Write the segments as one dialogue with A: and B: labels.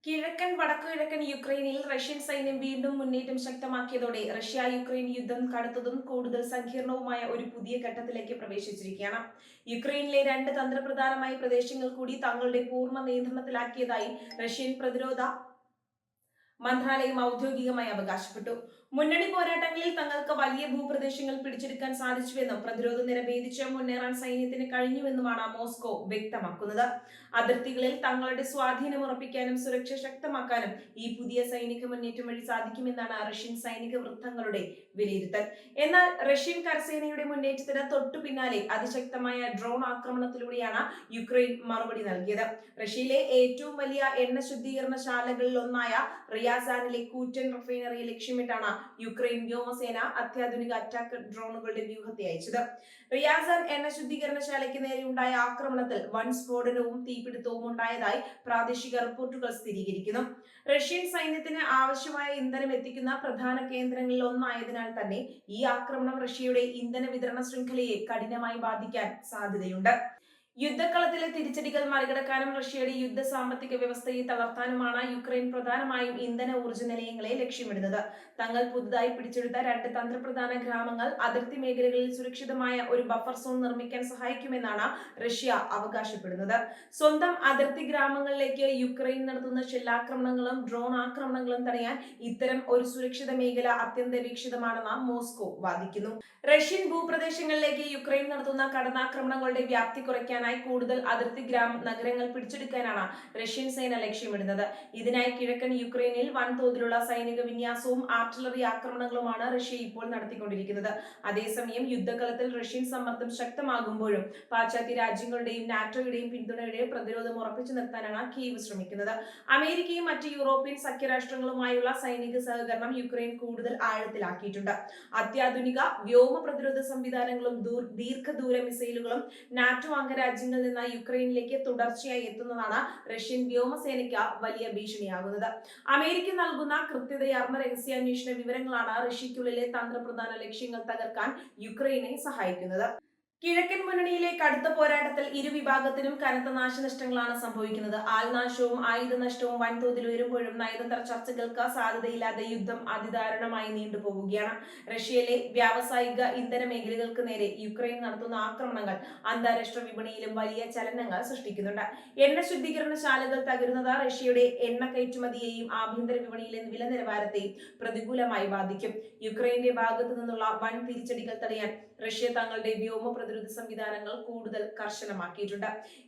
A: കിഴക്കൻ വടക്കുകിഴക്കൻ യുക്രൈനിൽ റഷ്യൻ സൈന്യം വീണ്ടും മുന്നേറ്റം ശക്തമാക്കിയതോടെ റഷ്യ യുക്രൈൻ യുദ്ധം കടുത്തതും കൂടുതൽ സങ്കീർണവുമായ ഒരു പുതിയ ഘട്ടത്തിലേക്ക് പ്രവേശിച്ചിരിക്കുകയാണ്. യുക്രൈനിലെ രണ്ട് തന്ത്രപ്രധാനമായ പ്രദേശങ്ങൾ കൂടി തങ്ങളുടെ പൂർണ്ണ നിയന്ത്രണത്തിലാക്കിയതായി റഷ്യൻ പ്രതിരോധ മന്ത്രാലയം ഔദ്യോഗികമായി അവകാശപ്പെട്ടു. മുന്നണി പോരാട്ടങ്ങളിൽ തങ്ങൾക്ക് വലിയ ഭൂപ്രദേശങ്ങൾ പിടിച്ചെടുക്കാൻ സാധിച്ചുവെന്നും പ്രതിരോധ നിര ഭേദിച്ച് മുന്നേറാൻ സൈന്യത്തിന് കഴിഞ്ഞുവെന്നുമാണ് മോസ്കോ വ്യക്തമാക്കുന്നത്. അതിർത്തികളിൽ തങ്ങളുടെ സ്വാധീനം ഉറപ്പിക്കാനും സുരക്ഷ ശക്തമാക്കാനും ഈ പുതിയ സൈനിക മുന്നേറ്റം വഴി സാധിക്കുമെന്നാണ് റഷ്യൻ സൈനിക വൃത്തങ്ങളുടെ വിലയിരുത്തൽ. എന്നാൽ റഷ്യൻ കരസേനയുടെ മുന്നേറ്റത്തിന് തൊട്ടു പിന്നാലെ അതിശക്തമായ ഡ്രോൺ ആക്രമണത്തിലൂടെയാണ് യുക്രൈൻ മറുപടി നൽകിയത്. റഷ്യയിലെ ഏറ്റവും വലിയ എണ്ണ ശുദ്ധീകരണ ശാലകളിൽ ഒന്നായ റിയാസാനിലെ കൂറ്റൻ റിഫൈനറിയെ ലക്ഷ്യമിട്ടാണ് യുക്രൈൻ വ്യോമസേന അത്യാധുനിക അറ്റാക്ക് ഡ്രോണുകളുടെ വ്യൂഹത്തെ അയച്ചത്. റിയാസാൻ എണ്ണ ശുദ്ധീകരണശാലയ്ക്ക് നേരെയുണ്ടായ ആക്രമണത്തിൽ വൻ സ്ഫോടനവും തീപിടുത്തവും ഉണ്ടായതായി പ്രാദേശിക റിപ്പോർട്ടുകൾ സ്ഥിരീകരിക്കുന്നു. റഷ്യൻ സൈന്യത്തിന് ആവശ്യമായ ഇന്ധനം എത്തിക്കുന്ന പ്രധാന കേന്ദ്രങ്ങളിൽ ഒന്നായതിനാൽ തന്നെ ഈ ആക്രമണം റഷ്യയുടെ ഇന്ധന വിതരണ ശൃംഖലയെ കഠിനമായി ബാധിക്കാൻ സാധ്യതയുണ്ട്. യുദ്ധക്കളത്തിലെ തിരിച്ചടികൾ മറികടക്കാനും റഷ്യയുടെ യുദ്ധ സാമ്പത്തിക വ്യവസ്ഥയെ തളർത്താനുമാണ് യുക്രൈൻ പ്രധാനമായും ഇന്ധന ഊർജ്ജ നിലയങ്ങളെ ലക്ഷ്യമിടുന്നത്. തങ്ങൾ പുതുതായി പിടിച്ചെടുത്ത രണ്ട് തന്ത്രപ്രധാന ഗ്രാമങ്ങൾ അതിർത്തി മേഖലകളിൽ സുരക്ഷിതമായ ഒരു ബഫർ സോൺ നിർമ്മിക്കാൻ സഹായിക്കുമെന്നാണ് റഷ്യ അവകാശപ്പെടുന്നത്. സ്വന്തം അതിർത്തി ഗ്രാമങ്ങളിലേക്ക് യുക്രൈൻ നടത്തുന്ന ഷെല്ലാക്രമണങ്ങളും ഡ്രോൺ ആക്രമണങ്ങളും തടയാൻ ഇത്തരം ഒരു സുരക്ഷിത മേഖല അത്യന്താപേക്ഷിതമാണെന്ന് മോസ്കോ വാദിക്കുന്നു. റഷ്യൻ ഭൂപ്രദേശങ്ങളിലേക്ക് യുക്രൈൻ നടത്തുന്ന കടന്നാക്രമണങ്ങളുടെ വ്യാപ്തി കുറയ്ക്കാനായി കൂടുതൽ അതിർത്തി നഗരങ്ങൾ പിടിച്ചെടുക്കാനാണ് റഷ്യൻ സേന ലക്ഷ്യമിടുന്നത്. ഇതിനായി കിഴക്കൻ യുക്രൈനിൽ വൻതോതിലുള്ള സൈനിക വിന്യാസവും ആർട്ടിലറി ആക്രമണങ്ങളുമാണ് റഷ്യ ഇപ്പോൾ നടത്തിക്കൊണ്ടിരിക്കുന്നത്. അതേസമയം യുദ്ധകളത്തിൽ റഷ്യൻ സമ്മർദ്ദം ശക്തമാകുമ്പോഴും പാശ്ചാത്യ രാജ്യങ്ങളുടെയും നാറ്റോയുടെയും പിന്തുണയുടെ പ്രതിരോധം ഉറപ്പിച്ചു നിർത്താനാണ് കീവ് ശ്രമിക്കുന്നത്. അമേരിക്കയും മറ്റ് യൂറോപ്യൻ സഖ്യരാഷ്ട്രങ്ങളുമായുള്ള സൈനിക സഹകരണം യുക്രൈൻ കൂടുതൽ ആഴത്തിലാക്കിയിട്ടുണ്ട്. അത്യാധുനിക വ്യോമ പ്രതിരോധ സംവിധാനങ്ങളും ദീർഘദൂര മിസൈലുകളും നാറ്റോ അംഗരാജ്യങ്ങളിൽ നിന്ന് യുക്രൈനിലേക്ക് തുടർച്ചയായി എത്തുന്നതാണ് റഷ്യൻ വ്യോമസേനയ്ക്ക് വലിയ ഭീഷണിയാകുന്നത്. അമേരിക്ക നൽകുന്ന കൃത്യതയാർന്ന രഹസ്യാന്വേഷണ വിവരങ്ങളാണ് റഷ്യയ്ക്കുള്ളിലെ തന്ത്രപ്രധാന ലക്ഷ്യങ്ങൾ തകർക്കാൻ യുക്രൈനെ സഹായിക്കുന്നത്. കിഴക്കൻ മുന്നണിയിലെ കടുത്ത പോരാട്ടത്തിൽ ഇരുവിഭാഗത്തിനും കനത്ത നാശനഷ്ടങ്ങളാണ് സംഭവിക്കുന്നത്. ആൾനാശവും ആയുധനഷ്ടവും വൻതോതിൽ ഉയരുമ്പോഴും നയതന്ത്ര ചർച്ചകൾക്ക് സാധ്യതയില്ലാതെ യുദ്ധം അതിദാരുണമായി നീണ്ടുപോവുകയാണ്. റഷ്യയിലെ വ്യാവസായിക ഇന്ധന മേഖലകൾക്ക് നേരെ യുക്രൈൻ നടത്തുന്ന ആക്രമണങ്ങൾ അന്താരാഷ്ട്ര വിപണിയിലും വലിയ ചലനങ്ങൾ സൃഷ്ടിക്കുന്നുണ്ട്. എണ്ണ ശുദ്ധീകരണശാലകൾ തകരുന്നത് റഷ്യയുടെ എണ്ണ കയറ്റുമതിയെയും ആഭ്യന്തര വിപണിയിലെ വില നിലവാരത്തെയും പ്രതികൂലമായി ബാധിക്കും. യുക്രൈന്റെ ഭാഗത്തു നിന്നുള്ള വൻ തിരിച്ചടികൾ തടയാൻ റഷ്യ തങ്ങളുടെ വ്യോമ പ്രതിരോധ സംവിധാനങ്ങൾ കൂടുതൽ കർശനമാക്കിയിട്ടുണ്ട്.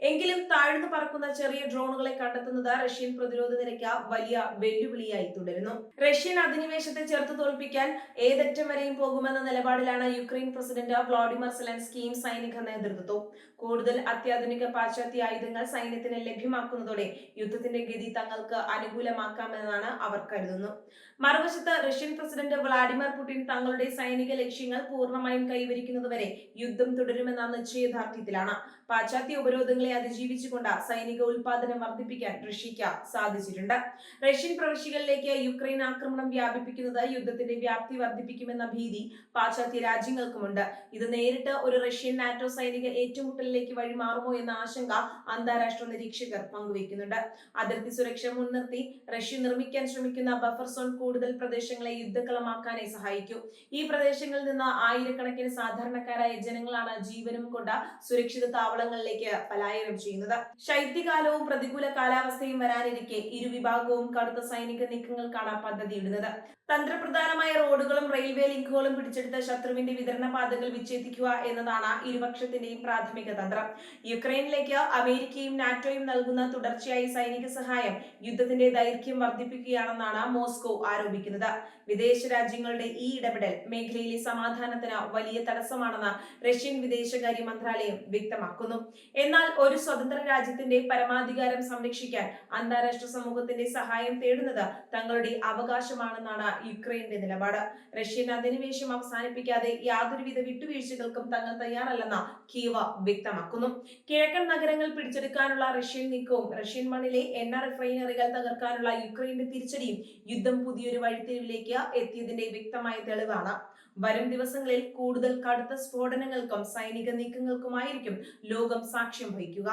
A: എങ്കിലും താഴ്ന്നു പറക്കുന്ന ചെറിയ ഡ്രോണുകളെ കണ്ടെത്തുന്നത് റഷ്യൻ പ്രതിരോധ നിരക്ക് വലിയ വെല്ലുവിളിയായി തുടരുന്നു. റഷ്യൻ അധിനിവേശത്തെ ചെറുത്തു തോൽപ്പിക്കാൻ ഏതറ്റം വരെയും പോകുമെന്ന നിലപാടിലാണ് യുക്രൈൻ പ്രസിഡന്റ് വ്ളാഡിമിർ സെലൻസ്കിയും സൈനിക നേതൃത്വവും. കൂടുതൽ അത്യാധുനിക പാശ്ചാത്യ ആയുധങ്ങൾ സൈന്യത്തിന് ലഭ്യമാക്കുന്നതോടെ യുദ്ധത്തിന്റെ ഗതി തങ്ങൾക്ക് അനുകൂലമാക്കാമെന്നാണ് അവർ കരുതുന്നു. മറുവശത്ത് റഷ്യൻ പ്രസിഡന്റ് വ്ളാഡിമിർ പുടിൻ തങ്ങളുടെ സൈനിക ലക്ഷ്യങ്ങൾ പൂർണ്ണമായും കൈവരിക്കുന്നതുവരെ യുദ്ധം തുടരുമെന്ന നിശ്ചയദാർഢ്യത്തിലാണ്. പാശ്ചാത്യ ഉപരോധങ്ങളെ അതിജീവിച്ചുകൊണ്ട് സൈനിക ഉൽപാദനം വർദ്ധിപ്പിക്കാൻ റഷ്യയ്ക്ക് സാധിച്ചിട്ടുണ്ട്. റഷ്യൻ പ്രവിശ്യകളിലേക്ക് യുക്രൈൻ ആക്രമണം വ്യാപിപ്പിക്കുന്നത് യുദ്ധത്തിന്റെ വ്യാപ്തി വർദ്ധിപ്പിക്കുമെന്ന ഭീതി പാശ്ചാത്യ രാജ്യങ്ങൾക്കുമുണ്ട്. ഇത് നേരിട്ട് ഒരു റഷ്യൻ നാറ്റോ സൈനിക ഏറ്റുമുട്ടലിലേക്ക് വഴിമാറുമോ എന്ന ആശങ്ക അന്താരാഷ്ട്ര നിരീക്ഷകർ പങ്കുവയ്ക്കുന്നുണ്ട്. അതിർത്തി സുരക്ഷ മുൻനിർത്തി റഷ്യ നിർമ്മിക്കാൻ ശ്രമിക്കുന്ന ബഫർ സോൺ കൂടുതൽ പ്രദേശങ്ങളെ യുദ്ധക്കളമാക്കാനേ സഹായിക്കൂ. ഈ പ്രദേശങ്ങളിൽ നിന്ന് ആയിരക്കണക്കിന് സാധാരണക്കാരായ ജനങ്ങളാണ് ജീവനും കൊണ്ട് സുരക്ഷിത താവളങ്ങളിലേക്ക് പലായനം ചെയ്യുന്നത്. ശൈത്യകാലവും പ്രതികൂല കാലാവസ്ഥയും വരാനിരിക്കെ ഇരുവിഭാഗവും കടുത്ത സൈനിക നീക്കങ്ങൾക്കാണ് പദ്ധതിയിടുന്നത്. തന്ത്രപ്രധാനമായ റോഡുകളും റെയിൽവേ ലിങ്കുകളും പിടിച്ചെടുത്ത ശത്രുവിന്റെ വിതരണ പാതകൾ വിച്ഛേദിക്കുക എന്നതാണ് ഇരുപക്ഷത്തിന്റെയും പ്രാഥമിക തന്ത്രം. യുക്രൈനിലേക്ക് അമേരിക്കയും നാറ്റോയും നൽകുന്ന തുടർച്ചയായ സൈനിക സഹായം യുദ്ധത്തിന്റെ ദൈർഘ്യം വർദ്ധിപ്പിക്കുകയാണെന്നാണ് മോസ്കോ ആരോപിക്കുന്നത്. വിദേശ രാജ്യങ്ങളുടെ ഈ ഇടപെടൽ മേഖലയിലെ സമാധാനത്തിന് വലിയ തടസ്സമാണെന്ന് റഷ്യൻ വിദേശകാര്യ മന്ത്രാലയം വ്യക്തമാക്കുന്നു. എന്നാൽ ഒരു സ്വതന്ത്ര രാജ്യത്തിന്റെ പരമാധികാരം സംരക്ഷിക്കാൻ അന്താരാഷ്ട്ര സമൂഹത്തിന്റെ സഹായം തേടുന്നത് തങ്ങളുടെ അവകാശമാണെന്നാണ് യുക്രൈന്റെ നിലപാട്. റഷ്യൻ അധിനിവേശം അവസാനിപ്പിക്കാതെ യാതൊരുവിധ വിട്ടുവീഴ്ചകൾക്കും തങ്ങൾ തയ്യാറല്ലെന്ന് കീവ് വ്യക്തമാക്കുന്നു. കിഴക്കൻ നഗരങ്ങൾ പിടിച്ചെടുക്കാനുള്ള റഷ്യൻ നീക്കവും റഷ്യൻ മണ്ണിലെ എണ്ണ റിഫൈനറികൾ തകർക്കാനുള്ള യുക്രൈന്റെ തിരിച്ചടിയും യുദ്ധം പുതിയൊരു വഴിത്തിരിവിലേക്ക് എത്തിയതിന്റെ വ്യക്തമായ തെളിവാണ്. വരും ദിവസങ്ങളിൽ കൂടുതൽ കടുത്ത സ്ഫോടനങ്ങൾക്കും സൈനിക നീക്കങ്ങൾക്കുമായിരിക്കും ലോകം സാക്ഷ്യം വഹിക്കുക.